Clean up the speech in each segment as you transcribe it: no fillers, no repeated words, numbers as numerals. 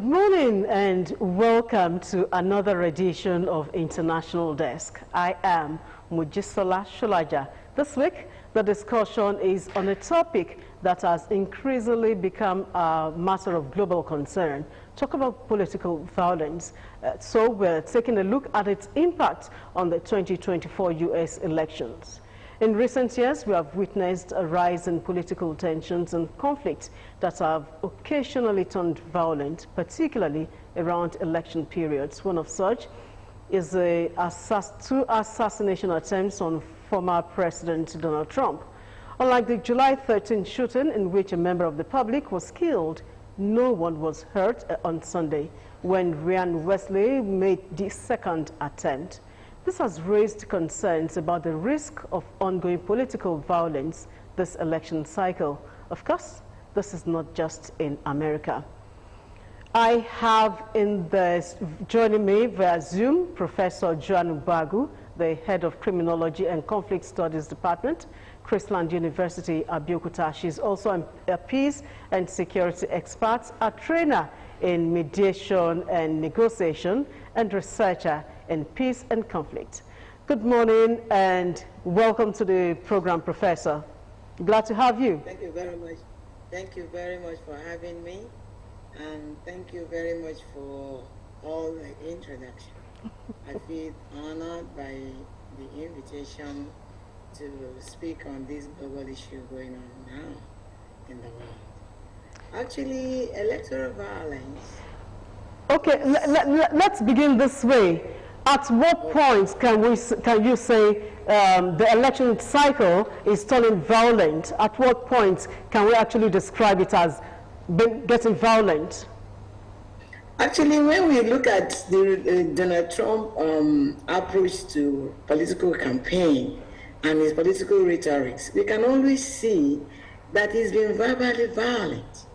Good morning and welcome to another edition of International Desk. I am Mujisola Shulaja. This week, the discussion is on a topic that has increasingly become a matter of global concern. Talk about political violence. So we're taking a look at its impact on the 2024 U.S. elections. In recent years, we have witnessed a rise in political tensions and conflicts that have occasionally turned violent, particularly around election periods. One of such is two assassination attempts on former President Donald Trump. Unlike the July 13 shooting in which a member of the public was killed, no one was hurt on Sunday when Ryan Wesley made the second attempt. This has raised concerns about the risk of ongoing political violence this election cycle. Of course, this is not just in America. I have joining me via Zoom, Professor JOAN MBAGWU, the head of Criminology and Conflict Studies Department, CHRISLAND University, Abeokuta. She's also a peace and security expert, a trainer in mediation and negotiation, and researcher in peace and conflict. Good morning and welcome to the program, Professor. Glad to have you. Thank you very much. Thank you very much for having me, and thank you very much for all the introduction. I feel honored by the invitation to speak on this global issue going on now in the world. Actually, electoral violence. Okay, let's begin this way. At what point can you say the election cycle is turning violent? At what point can we actually describe it as getting violent? Actually, when we look at the Donald Trump approach to political campaign and his political rhetorics, we can always see that he's been verbally violent.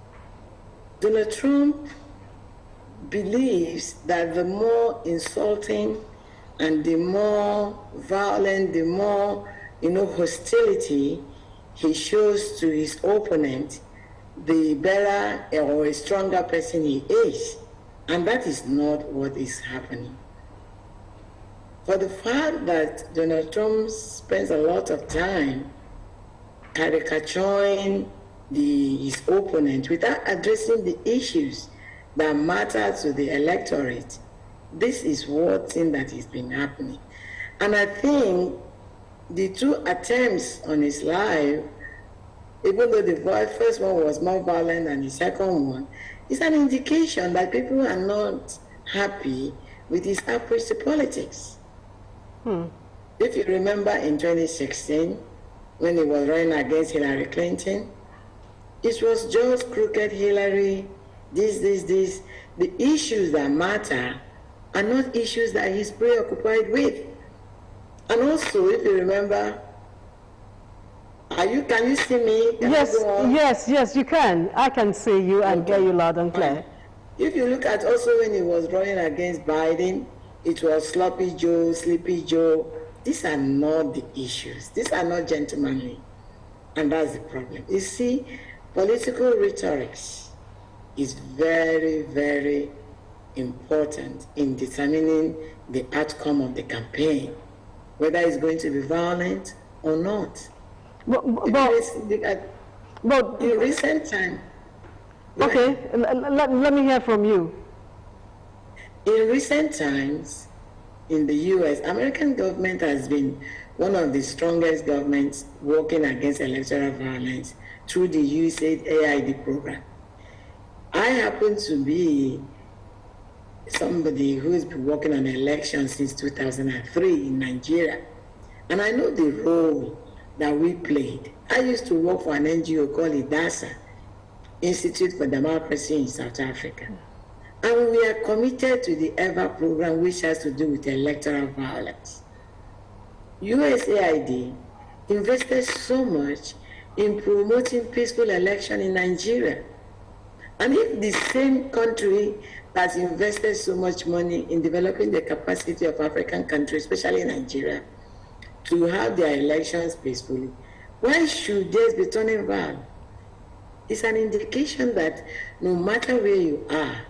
Donald Trump believes that the more insulting and the more violent, the more hostility he shows to his opponent, the better or a stronger person he is. And that is not what is happening. For the fact that Donald Trump spends a lot of time caricaturing his opponent without addressing the issues that matter to the electorate, this is one thing that has been happening. And I think the two attempts on his life, even though the first one was more violent than the second one, is an indication that people are not happy with his approach to politics. If you remember in 2016, when he was running against Hillary Clinton, it was just crooked Hillary, this. The issues that matter are not issues that he's preoccupied with. And also, if you remember, can you see me? Yes, you can. I can see you and get you loud and clear. If you look at also when he was running against Biden, it was sloppy Joe, sleepy Joe. These are not the issues. These are not gentlemanly. And that's the problem. You see, political rhetorics is very, very important in determining the outcome of the campaign, whether it's going to be violent or not. In recent time... Okay, let me hear from you. In recent times, in the U.S., American government has been one of the strongest governments working against electoral violence through the USAID program. I happen to be somebody who's been working on elections since 2003 in Nigeria, and I know the role that we played. I used to work for an NGO called IDASA, Institute for Democracy in South Africa. And we are committed to the EVA program, which has to do with electoral violence. USAID invested so much in promoting peaceful election in Nigeria. And if the same country that's invested so much money in developing the capacity of African countries, especially Nigeria, to have their elections peacefully, why should theirs be turning violent? It's an indication that no matter where you are,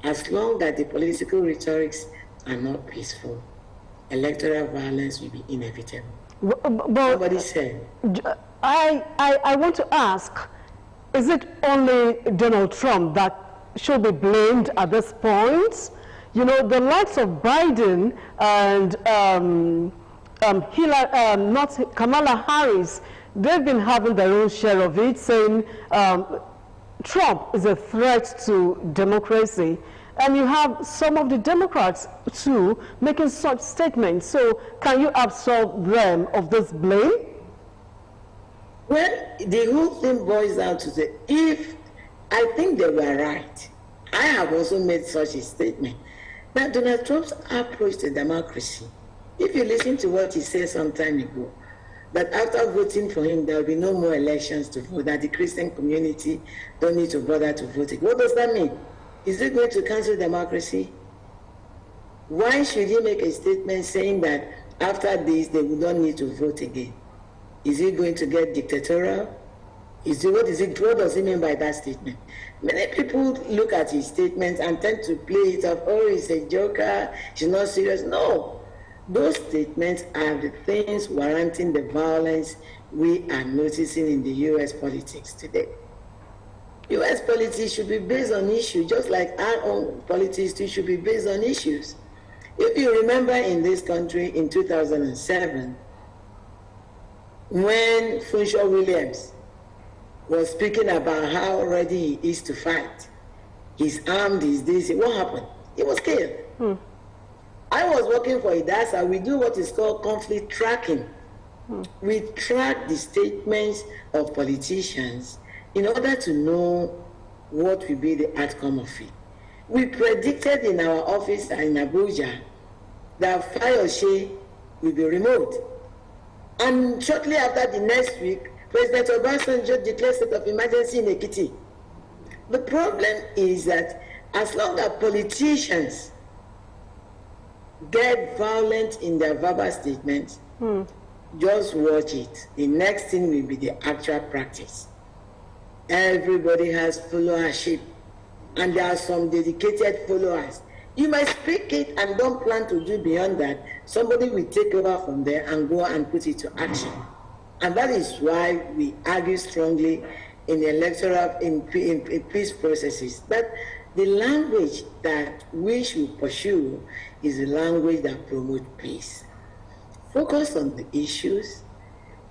as long as the political rhetorics are not peaceful, electoral violence will be inevitable. But Somebody said, I want to ask, is it only Donald Trump that should be blamed at this point? You know, the likes of Biden and Kamala Harris, they've been having their own share of it, saying Trump is a threat to democracy. And you have some of the Democrats, too, making such statements. So can you absolve them of this blame? Well, the whole thing boils down to the, if I think they were right, I have also made such a statement, that Donald Trump's approach to democracy, if you listen to what he said some time ago, that after voting for him, there will be no more elections to vote, that the Christian community don't need to bother to vote. What does that mean? Is it going to cancel democracy? Why should he make a statement saying that after this, they don't need to vote again? Is he going to get dictatorial? What does he mean by that statement? Many people look at his statements and tend to play it up, oh, he's a joker, he's not serious. No, those statements are the things warranting the violence we are noticing in the U.S. politics today. U.S. politics should be based on issues, just like our own politics too should be based on issues. If you remember in this country in 2007, when Funshaw Williams was speaking about how ready he is to fight, he's armed, he's this, what happened? He was killed. I was working for IDASA. We do what is called conflict tracking. We track the statements of politicians in order to know what will be the outcome of it. We predicted in our office in Abuja that Fayose will be removed. And shortly after the next week, President Obasanjo declared state of emergency in Ekiti. The problem is that as long as politicians get violent in their verbal statements, just watch it. The next thing will be the actual practice. Everybody has followership, and there are some dedicated followers. You might speak it and don't plan to do beyond that. Somebody will take over from there and go and put it to action. And that is why we argue strongly in the electoral, in peace processes, that the language that we should pursue is the language that promotes peace. Focus on the issues.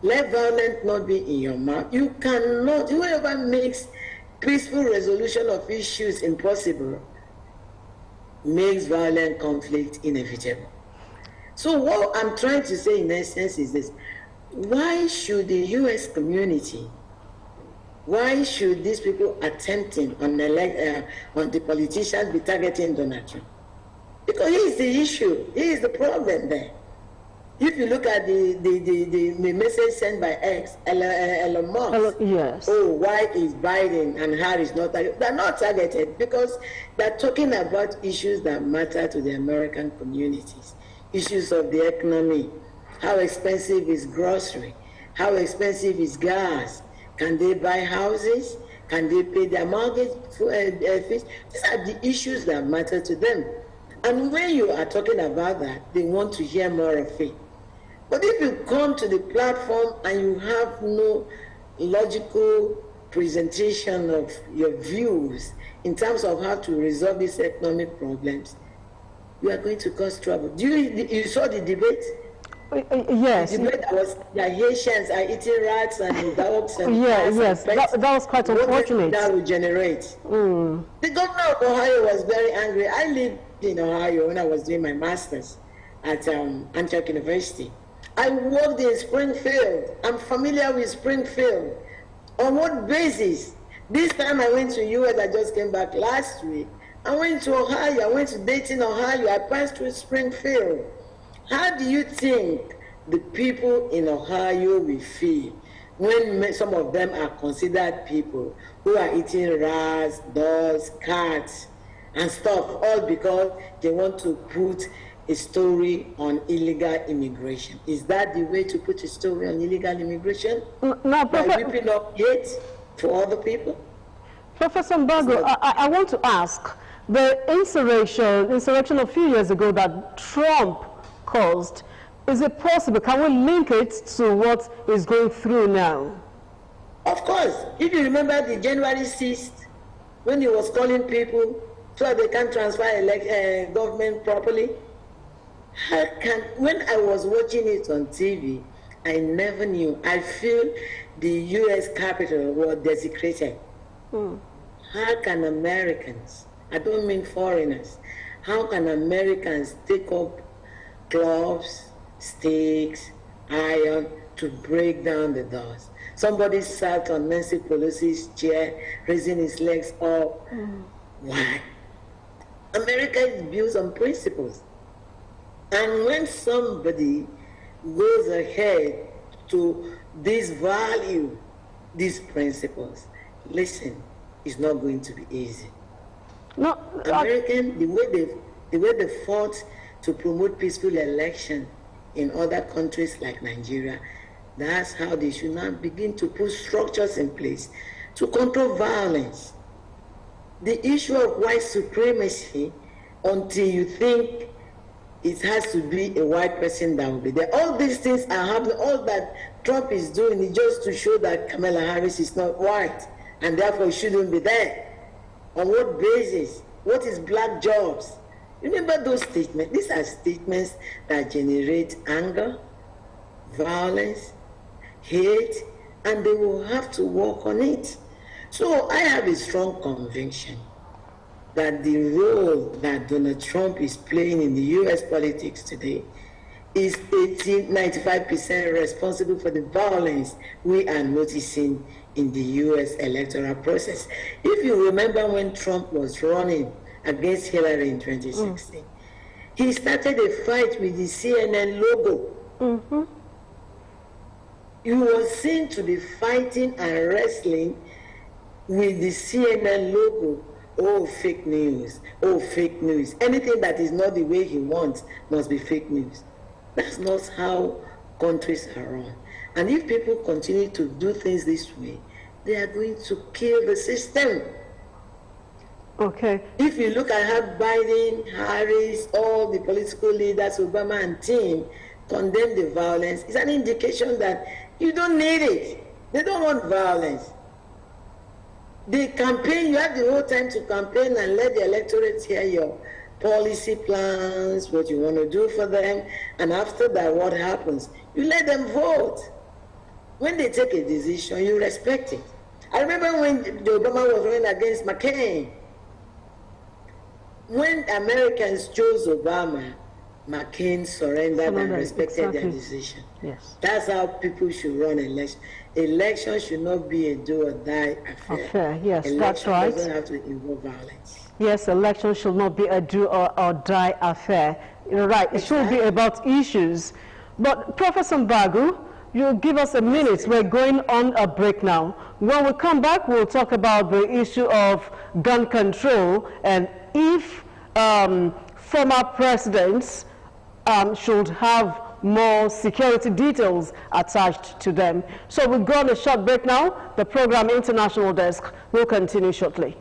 Let violence not be in your mouth. You cannot, whoever makes peaceful resolution of issues impossible makes violent conflict inevitable. So what I'm trying to say in essence is this: why should the U.S. community, why should these people attempting on the politicians be targeting Donald Trump? Because he is the issue, he is the problem there. If you look at the message sent by Elon Musk, yes. Oh, why is Biden and Harris not targeted? They're not targeted because they're talking about issues that matter to the American communities. Issues of the economy. How expensive is grocery? How expensive is gas? Can they buy houses? Can they pay their mortgage fees? These are the issues that matter to them. And when you are talking about that, they want to hear more of it. But if you come to the platform and you have no logical presentation of your views in terms of how to resolve these economic problems, you are going to cause trouble. You saw the debate? Yes. The debate was that Haitians are eating rats and dogs and yes. That was quite unfortunate. That will generate. The governor of Ohio was very angry. I lived in Ohio when I was doing my master's at Antioch University. I worked in Springfield. I'm familiar with Springfield. On what basis? This time I went to US, I just came back last week. I went to Ohio, I went to Dayton, Ohio. I passed through Springfield. How do you think the people in Ohio will feel when some of them are considered people who are eating rats, dogs, cats, and stuff, all because they want to put a story on illegal immigration? Is that the way to put a story on illegal immigration? No, by whipping up hate for other people? Professor MBAGWU, I want to ask, The insurrection a few years ago that Trump caused, is it possible? Can we link it to what is going through now? Of course. If you remember the January 6th, when he was calling people so that they can transfer government properly, when I was watching it on TV, I never knew. I feel the U.S. Capitol was desecrated. How can Americans, I don't mean foreigners, how can Americans take up gloves, sticks, iron to break down the doors? Somebody sat on Nancy Pelosi's chair, raising his legs up. Why? America is built on principles. And when somebody goes ahead to disvalue these principles, listen, it's not going to be easy. No, American, the way they fought to promote peaceful election in other countries like Nigeria, that's how they should now begin to put structures in place to control violence. The issue of white supremacy, until you think it has to be a white person that will be there. All these things are happening. All that Trump is doing is just to show that Kamala Harris is not white and therefore shouldn't be there. On what basis? What is black jobs? Remember those statements? These are statements that generate anger, violence, hate, and they will have to work on it. So I have a strong conviction that the role that Donald Trump is playing in the U.S. politics today is 95% responsible for the violence we are noticing in the U.S. electoral process. If you remember when Trump was running against Hillary in 2016, he started a fight with the CNN logo. He was seen to be fighting and wrestling with the CNN logo. Oh, fake news. Oh, fake news. Anything that is not the way he wants must be fake news. That's not how countries are run. And if people continue to do things this way, they are going to kill the system. Okay. If you look at how Biden, Harris, all the political leaders, Obama and team condemn the violence, it's an indication that you don't need it. They don't want violence. The campaign, you have the whole time to campaign and let the electorate hear your policy plans, what you want to do for them, and after that, what happens? You let them vote. When they take a decision, you respect it. I remember when Obama was running against McCain. When Americans chose Obama, McCain surrendered and respected their decision. Yes. That's how people should run elections. Election should not be a do or die affair. Yes, election that's right. Doesn't have to involve violence. Yes, election should not be a do or die affair. You're right. It should be about issues. But Professor MBAGWU, you give us a minute. We're going on a break now. When we come back, we'll talk about the issue of gun control and if former presidents should have more security details attached to them. So we'll go on a short break now. The program International Desk will continue shortly.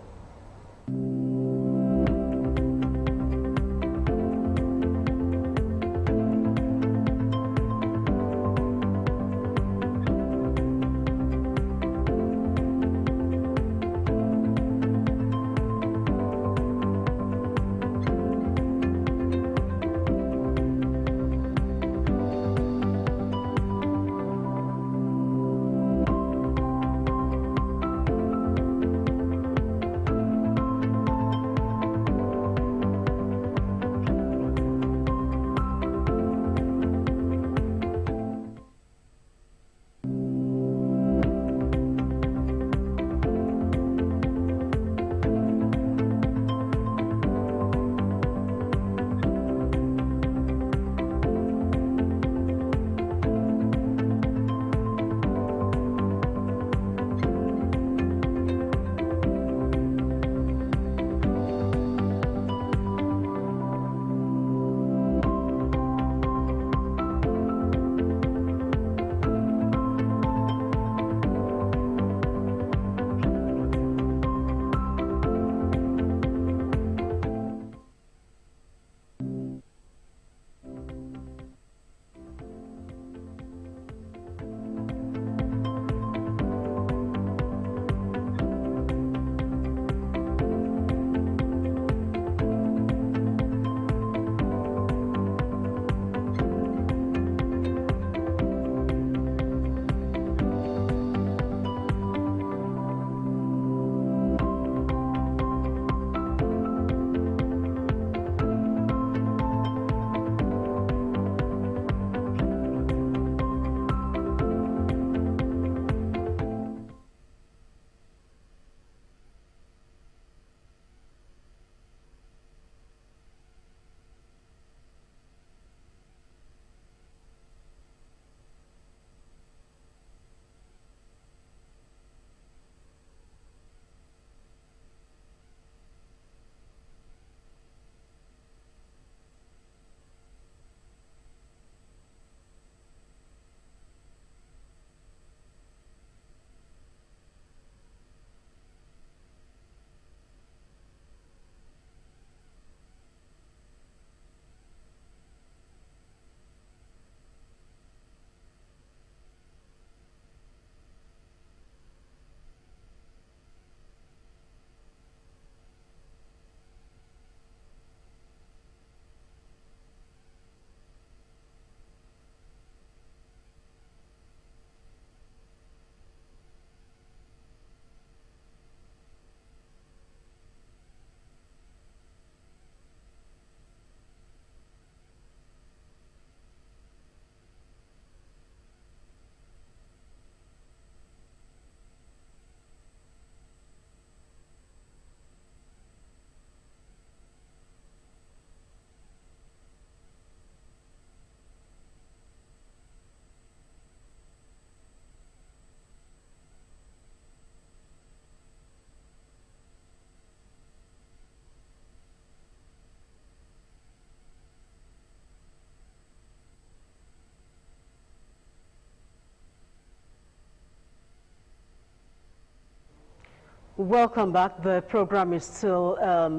Welcome back. The program is still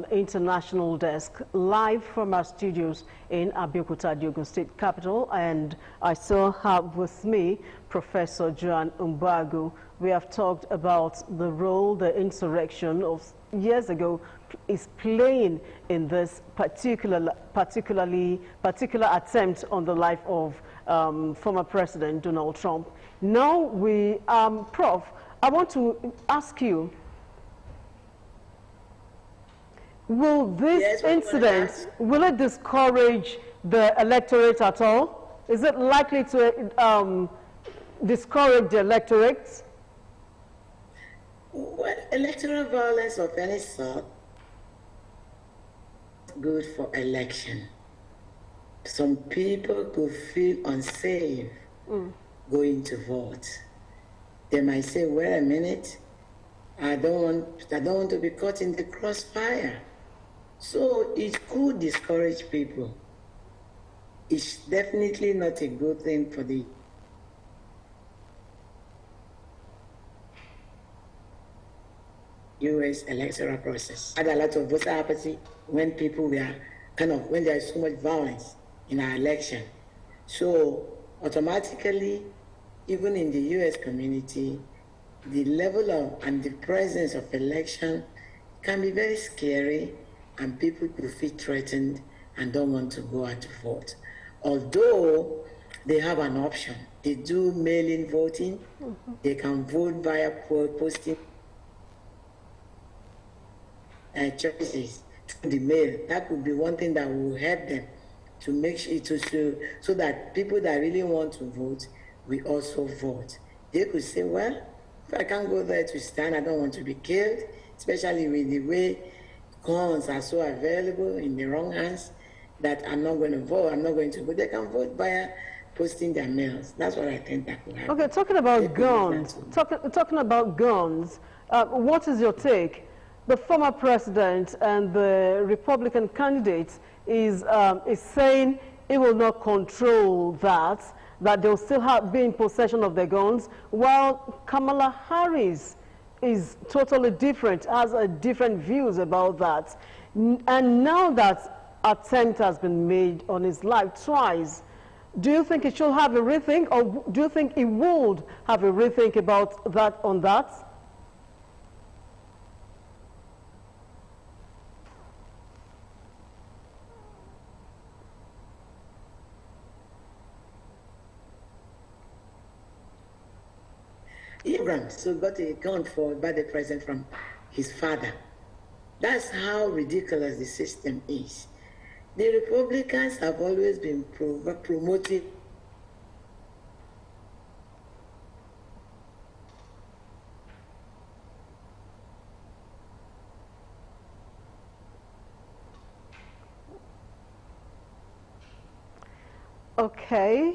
International Desk, live from our studios in Abeokuta, the Ogun State capital. And I still have with me Professor JOAN MBAGWU. We have talked about the role the insurrection of years ago is playing in this particular attempt on the life of former President Donald Trump. Now Prof, I want to ask you, will this incident, will it discourage the electorate at all? Is it likely to discourage the electorate? Well, electoral violence of any sort is good for election. Some people could feel unsafe going to vote. They might say, wait a minute, I don't want to be caught in the crossfire. So it could discourage people. It's definitely not a good thing for the U.S. electoral process. I had a lot of voter apathy when people were when there is so much violence in our election. So automatically, even in the U.S. community, the level of and the presence of election can be very scary, and people could feel threatened and don't want to go out to vote. Although they have an option. They do mail-in voting. They can vote via posting choices through the mail. That could be one thing that will help them to make sure so that people that really want to vote will also vote. They could say, well, if I can't go there to stand, I don't want to be killed, especially with the way guns are so available in the wrong hands, that I'm not going to vote, I'm not going to vote. They can vote via posting their mails. That's what I think that could happen. Okay, talking about guns, what is your take? The former president and the Republican candidate is saying he will not control that they'll still be in possession of their guns, while Kamala Harris is totally different, has different views about that. And now that attempt has been made on his life twice, do you think he should have a rethink, or do you think he would have a rethink about that on that? Abraham still got a gun by the president from his father. That's how ridiculous the system is. The Republicans have always been promoting Okay.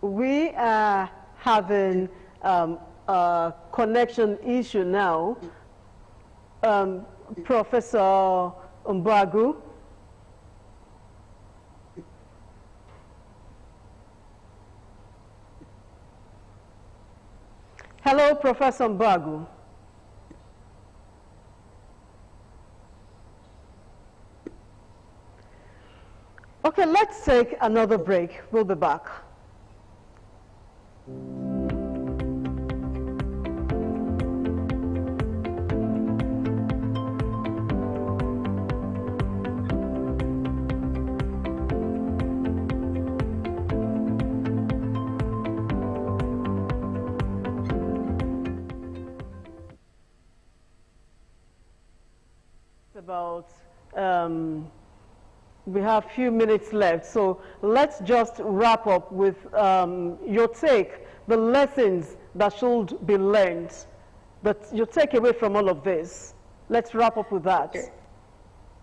We are having a connection issue now. Professor MBAGWU. Hello, Professor MBAGWU. Okay, let's take another break. We'll be back. We have a few minutes left, so let's just wrap up with your take, the lessons that should be learned, your takeaway from all of this. Let's wrap up with that. Okay.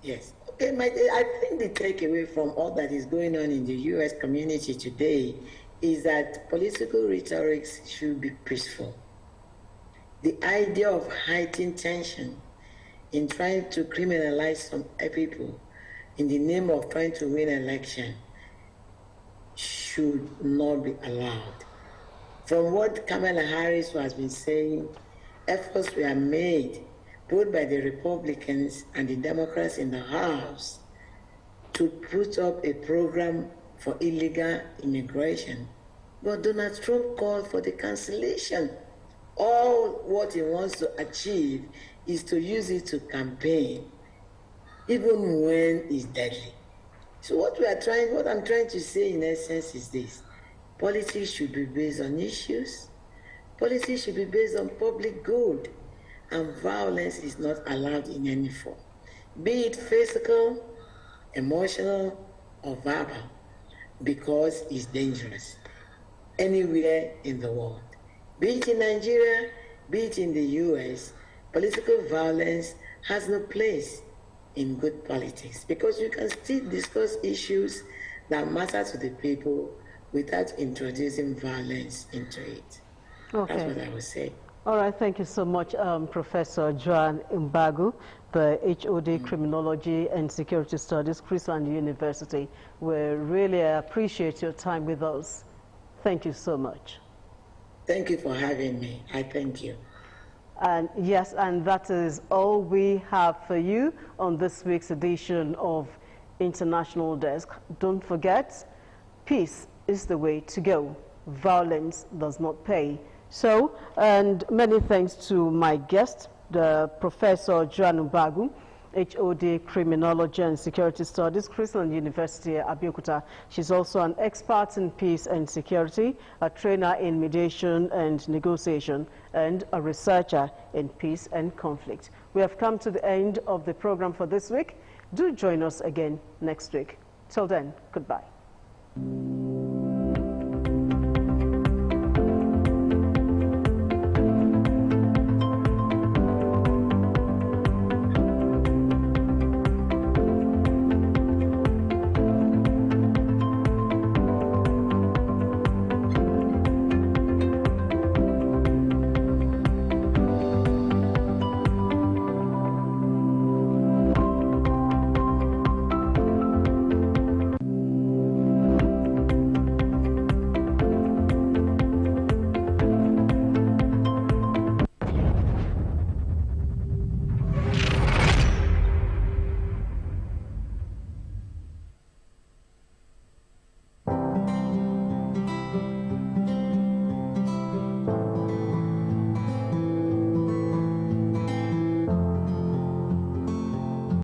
Yes. Okay, I think the takeaway from all that is going on in the U.S. community today is that political rhetoric should be peaceful. The idea of heightened tension in trying to criminalize some people in the name of trying to win an election should not be allowed. From what Kamala Harris has been saying, efforts were made both by the Republicans and the Democrats in the House to put up a program for illegal immigration. But Donald Trump called for the cancellation. All what he wants to achieve is to use it to campaign, even when it's deadly. So what I'm trying to say in essence is this: politics should be based on issues. Politics should be based on public good, and violence is not allowed in any form, be it physical, emotional, or verbal, because it's dangerous anywhere in the world. Be it in Nigeria, be it in the US, political violence has no place in good politics, because you can still discuss issues that matter to the people without introducing violence into it. Okay. That's what I would say. All right, thank you so much, Professor JOAN MBAGWU, the HOD Criminology and Security Studies, CHRISLAND University. We really appreciate your time with us. Thank you so much. Thank you for having me. I thank you. And yes, and that is all we have for you on this week's edition of International Desk. Don't forget, peace is the way to go. Violence does not pay. So, and many thanks to my guest, the Professor JOAN MBAGWU, HOD Criminology and Security Studies, CHRISLAND University, Abeokuta. She's also an expert in peace and security, a trainer in mediation and negotiation, and a researcher in peace and conflict. We have come to the end of the program for this week. Do join us again next week. Till then, goodbye.